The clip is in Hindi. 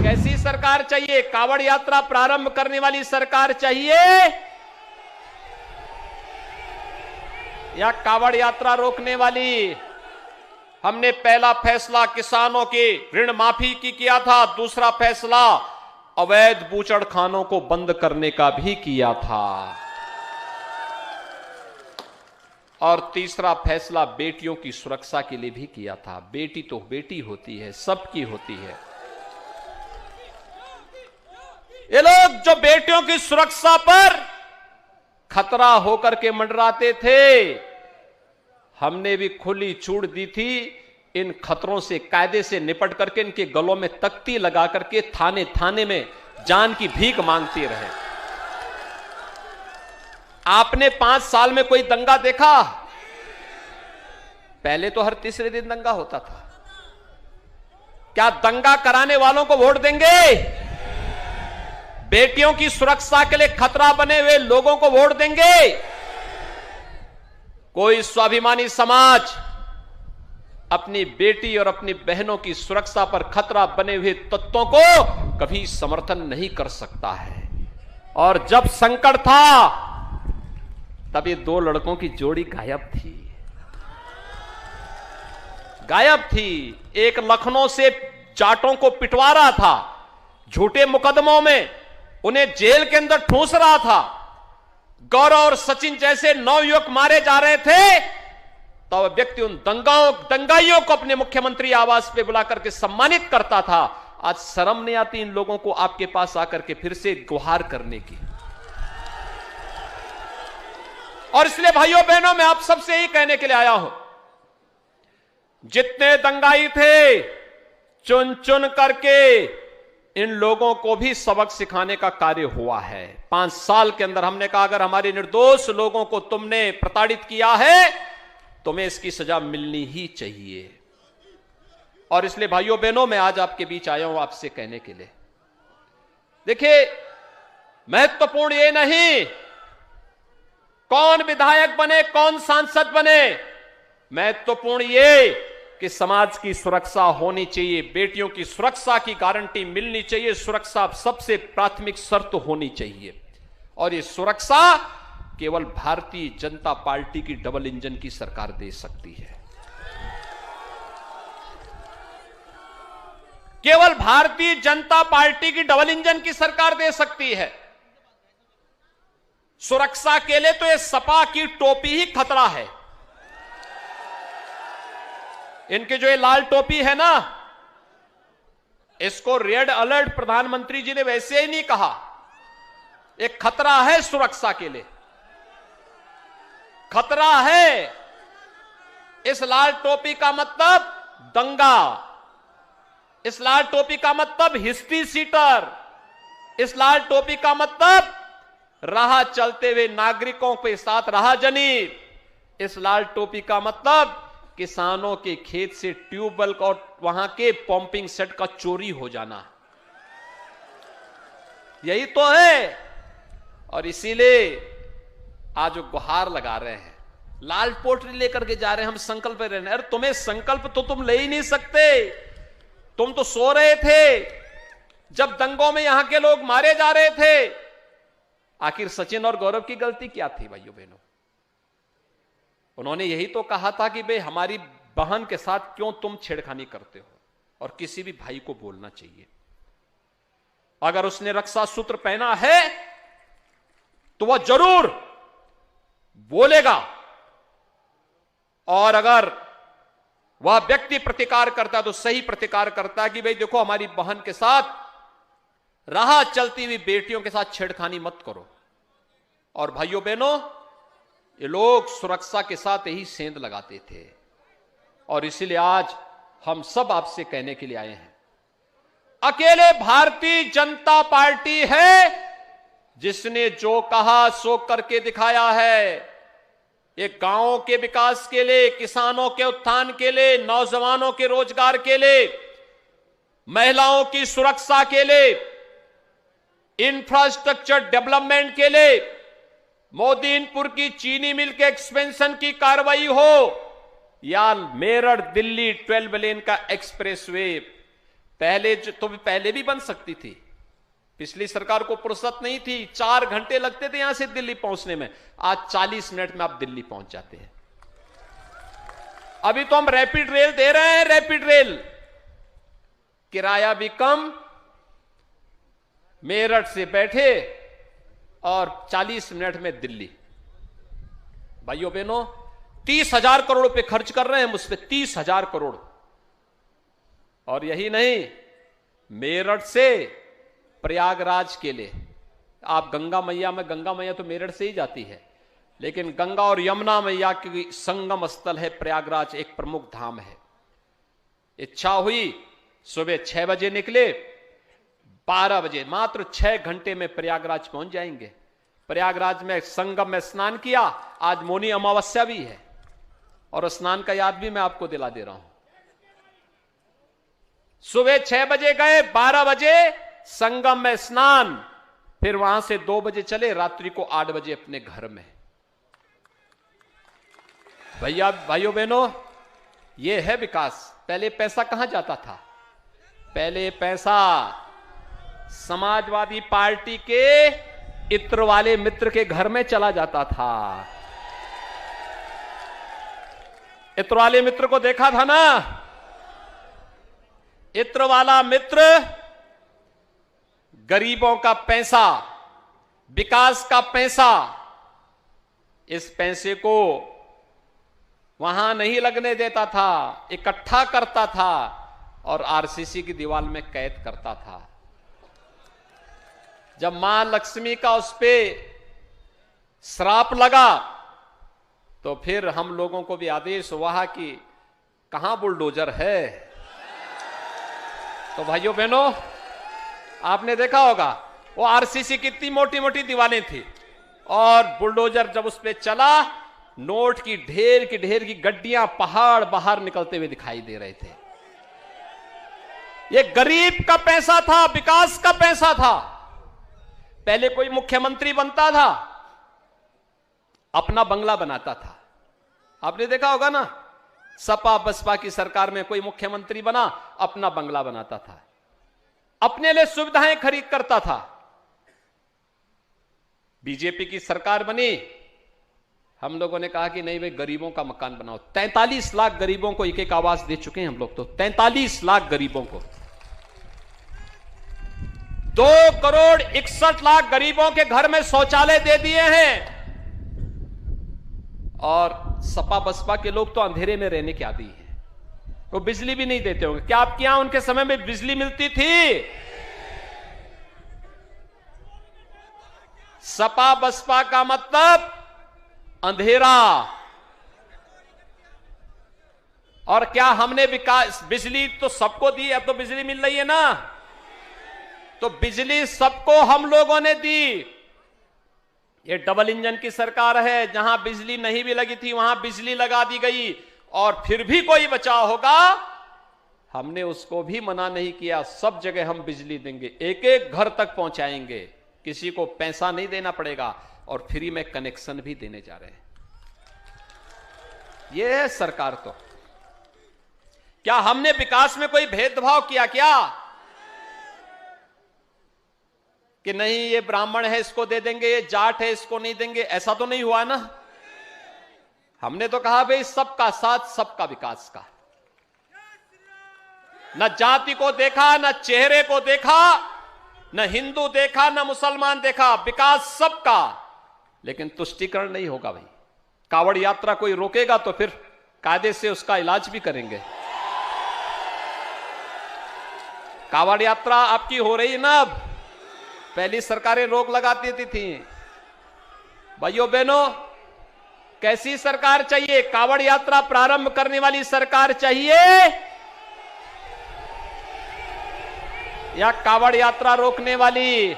कैसी सरकार चाहिए? कावड़ यात्रा प्रारंभ करने वाली सरकार चाहिए या कावड़ यात्रा रोकने वाली? हमने पहला फैसला किसानों के ऋण माफी की किया था, दूसरा फैसला अवैध बूचड़खानों को बंद करने का भी किया था, और तीसरा फैसला बेटियों की सुरक्षा के लिए भी किया था। बेटी तो बेटी होती है, सबकी होती है। ये लोग जो बेटियों की सुरक्षा पर खतरा होकर के मंडराते थे, हमने भी खुली छूट दी थी इन खतरों से कायदे से निपट करके इनके गलों में तख्ती लगा करके थाने थाने में जान की भीख मांगती रहे। आपने 5 साल में कोई दंगा देखा? पहले तो हर तीसरे दिन दंगा होता था। क्या दंगा कराने वालों को वोट देंगे? बेटियों की सुरक्षा के लिए खतरा बने हुए लोगों को वोट देंगे? कोई स्वाभिमानी समाज अपनी बेटी और अपनी बहनों की सुरक्षा पर खतरा बने हुए तत्वों को कभी समर्थन नहीं कर सकता है। और जब संकट था तब ये 2 लड़कों की जोड़ी गायब थी। एक लखनऊ से जाटों को पिटवा रहा था, झूठे मुकदमों में उन्हें जेल के अंदर ठूंस रहा था। गौरव और सचिन जैसे 9 युवक मारे जा रहे थे, तो वह व्यक्ति उन दंगाइयों को अपने मुख्यमंत्री आवास पे बुला करके सम्मानित करता था। आज शर्म नहीं आती इन लोगों को आपके पास आकर के फिर से गुहार करने की? और इसलिए भाइयों बहनों, मैं आप सबसे यही कहने के लिए आया हूं, जितने दंगाई थे चुन चुन करके इन लोगों को भी सबक सिखाने का कार्य हुआ है। 5 साल के अंदर हमने कहा, अगर हमारे निर्दोष लोगों को तुमने प्रताड़ित किया है, तुम्हें इसकी सजा मिलनी ही चाहिए। और इसलिए भाइयों बहनों, मैं आज आपके बीच आया हूं आपसे कहने के लिए, देखिए, महत्वपूर्ण ये नहीं कौन विधायक बने, कौन सांसद बने, महत्वपूर्ण ये कि समाज की सुरक्षा होनी चाहिए, बेटियों की सुरक्षा की गारंटी मिलनी चाहिए, सुरक्षा सबसे प्राथमिक शर्त होनी चाहिए। और ये सुरक्षा केवल भारतीय जनता पार्टी की डबल इंजन की सरकार दे सकती है। केवल भारतीय जनता पार्टी की डबल इंजन की सरकार दे सकती है। सुरक्षा के लिए तो ये सपा की टोपी ही खतरा है। इनकी जो ये लाल टोपी है ना, इसको रेड अलर्ट प्रधानमंत्री जी ने वैसे ही नहीं कहा, एक खतरा है सुरक्षा के लिए, खतरा है। इस लाल टोपी का मतलब दंगा, इस लाल टोपी का मतलब हिस्ट्री सीटर, इस लाल टोपी का मतलब राह चलते हुए नागरिकों के साथ राहजनी, इस लाल टोपी का मतलब किसानों के खेत से ट्यूबवेल और वहां के पंपिंग सेट का चोरी हो जाना, यही तो है। और इसीलिए आज वो गुहार लगा रहे हैं, लाल पोटली लेकर के जा रहे हैं, हम संकल्प ले रहे हैं। अरे तुम्हें संकल्प तो तुम ले ही नहीं सकते, तुम तो सो रहे थे जब दंगों में यहां के लोग मारे जा रहे थे। आखिर सचिन और गौरव की गलती क्या थी भाइयों बहनों? उन्होंने यही तो कहा था कि भाई हमारी बहन के साथ क्यों तुम छेड़खानी करते हो, और किसी भी भाई को बोलना चाहिए। अगर उसने रक्षा सूत्र पहना है तो वह जरूर बोलेगा, और अगर वह व्यक्ति प्रतिकार करता है तो सही प्रतिकार करता है कि भाई देखो, हमारी बहन के साथ राह चलती हुई बेटियों के साथ छेड़खानी मत करो। और भाइयों बहनों, ये लोग सुरक्षा के साथ यही सेंध लगाते थे, और इसीलिए आज हम सब आपसे कहने के लिए आए हैं, अकेले भारतीय जनता पार्टी है जिसने जो कहा सो करके दिखाया है। एक गांवों के विकास के लिए, किसानों के उत्थान के लिए, नौजवानों के रोजगार के लिए, महिलाओं की सुरक्षा के लिए, इंफ्रास्ट्रक्चर डेवलपमेंट के लिए, मोदीनपुर की चीनी मिल के एक्सपेंशन की कार्रवाई हो या मेरठ दिल्ली 12 लेन का एक्सप्रेसवे, पहले भी बन सकती थी। पिछली सरकार को फुर्सत नहीं थी, 4 घंटे लगते थे यहां से दिल्ली पहुंचने में, आज 40 मिनट में आप दिल्ली पहुंच जाते हैं। अभी तो हम रैपिड रेल दे रहे हैं, रैपिड रेल, किराया भी कम, मेरठ से बैठे और 40 मिनट में दिल्ली। भाइयों बहनों, 30,000 करोड़ रुपए खर्च कर रहे हैं मुझ पे, 30,000 करोड़। और यही नहीं, मेरठ से प्रयागराज के लिए आप गंगा मैया तो मेरठ से ही जाती है, लेकिन गंगा और यमुना मैया की संगम स्थल है प्रयागराज, एक प्रमुख धाम है। इच्छा हुई सुबह 6 बजे निकले, 12 बजे, मात्र 6 घंटे में प्रयागराज पहुंच जाएंगे। प्रयागराज में संगम में स्नान किया, आज मौनी अमावस्या भी है, और स्नान का याद भी मैं आपको दिला दे रहा हूं। सुबह 6 बजे गए, 12 बजे संगम में स्नान, फिर वहां से 2 बजे चले, रात्रि को 8 बजे अपने घर में। भाइयों बहनों, यह है विकास। पहले पैसा कहां जाता था? पहले पैसा समाजवादी पार्टी के इत्र वाले मित्र के घर में चला जाता था। इत्र वाले मित्र को देखा था ना? इत्र वाला मित्र गरीबों का पैसा, विकास का पैसा, इस पैसे को वहां नहीं लगने देता था, इकट्ठा करता था और आरसीसी की दीवार में कैद करता था। जब मां लक्ष्मी का उस पे श्राप लगा, तो फिर हम लोगों को भी आदेश हुआ कि कहां बुलडोजर है। तो भाइयों बहनों, आपने देखा होगा वो आरसीसी की इतनी मोटी मोटी दीवारें थी, और बुलडोजर जब उस पे चला, नोट की ढेर की गड्डियां पहाड़ बाहर निकलते हुए दिखाई दे रहे थे। ये गरीब का पैसा था, विकास का पैसा था। पहले कोई मुख्यमंत्री बनता था, अपना बंगला बनाता था। आपने देखा होगा ना, सपा बसपा की सरकार में कोई मुख्यमंत्री बना, अपना बंगला बनाता था, अपने लिए सुविधाएं खरीद करता था। बीजेपी की सरकार बनी, हम लोगों ने कहा कि नहीं भाई, गरीबों का मकान बनाओ। 43 लाख गरीबों को एक आवास दे चुके हैं हम लोग, तो 43 लाख गरीबों को, 2,61,00,000 गरीबों के घर में शौचालय दे दिए हैं। और सपा बसपा के लोग तो अंधेरे में रहने के आदी हैं, वो बिजली भी नहीं देते होंगे। क्या आपके यहां उनके समय में बिजली मिलती थी? सपा बसपा का मतलब अंधेरा। और क्या हमने विकास, बिजली तो सबको दी, अब तो बिजली मिल रही है ना, तो बिजली सबको हम लोगों ने दी। ये डबल इंजन की सरकार है, जहां बिजली नहीं भी लगी थी वहां बिजली लगा दी गई, और फिर भी कोई बचाव होगा, हमने उसको भी मना नहीं किया। सब जगह हम बिजली देंगे, एक एक घर तक पहुंचाएंगे, किसी को पैसा नहीं देना पड़ेगा, और फ्री में कनेक्शन भी देने जा रहे हैं। यह है सरकार। तो क्या हमने विकास में कोई भेदभाव किया क्या? कि नहीं ये ब्राह्मण है इसको दे देंगे, ये जाट है इसको नहीं देंगे, ऐसा तो नहीं हुआ ना। हमने तो कहा भाई सबका साथ सबका विकास का, न जाति को देखा, न चेहरे को देखा, न हिंदू देखा, न मुसलमान देखा, विकास सबका। लेकिन तुष्टीकरण नहीं होगा भाई। कावड़ यात्रा कोई रोकेगा तो फिर कायदे से उसका इलाज भी करेंगे। कावड़ यात्रा आपकी हो रही ना, अब पहली सरकारें रोक लगा देती थी। भाइयों बहनों, कैसी सरकार चाहिए? कावड़ यात्रा प्रारंभ करने वाली सरकार चाहिए या कावड़ यात्रा रोकने वाली?